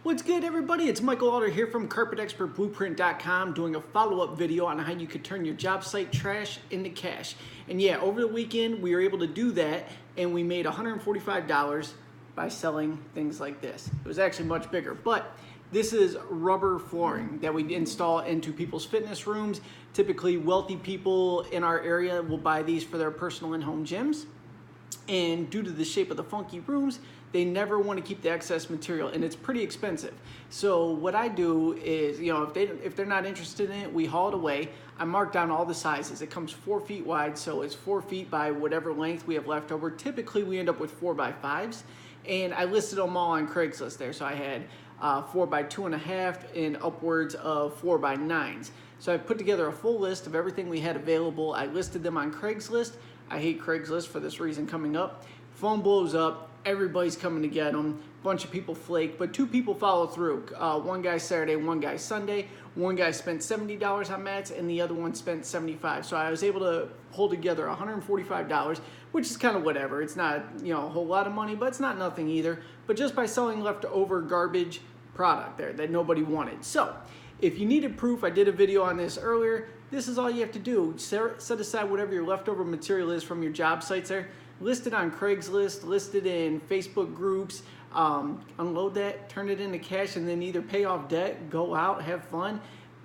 What's good, everybody? It's Michael Alder here from CarpetExpertBlueprint.com doing a follow-up video on how you could turn your job site trash into cash. And yeah, over the weekend we were able to do that, and we made $145 by selling things like this. It was actually much bigger, but this is rubber flooring that we install into people's fitness rooms. Typically, wealthy people in our area will buy these for their personal and home gyms. And due to the shape of the funky rooms, they never want to keep the excess material, and it's pretty expensive. So what I do is, if they're not interested in it, we haul it away. I mark down all the sizes. It comes 4 feet wide, so it's 4 feet by whatever length we have left over. Typically, we end up with 4x5s, and I listed them all on Craigslist there. So I had 4x2.5 and upwards of 4x9s. So I put together a full list of everything we had available. I listed them on Craigslist. I hate Craigslist for this reason coming up. Phone blows up, everybody's coming to get them. Bunch of people flake, but 2 people follow through. One guy Saturday, one guy Sunday. One guy spent $70 on mats, and the other one spent $75. So I was able to pull together $145, which is kind of whatever. It's not a whole lot of money, but it's not nothing either. But just by selling leftover garbage product there that nobody wanted. So if you needed proof, I did a video on this earlier. This is all you have to do. Set aside whatever your leftover material is from your job sites there. List it on Craigslist, list it in Facebook groups, unload that, turn it into cash, and then either pay off debt, go out, have fun,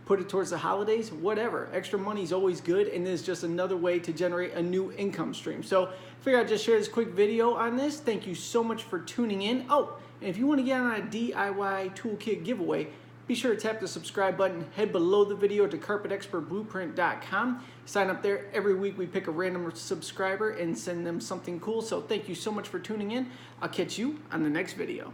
put it towards the holidays, whatever. Extra money is always good, and it's just another way to generate a new income stream. So I figured I'd just share this quick video on this. Thank you so much for tuning in. Oh, and if you want to get on a DIY toolkit giveaway, be sure to tap the subscribe button, head below the video to CarpetExpertBlueprint.com. Sign up there. Every week we pick a random subscriber and send them something cool. So thank you so much for tuning in. I'll catch you on the next video.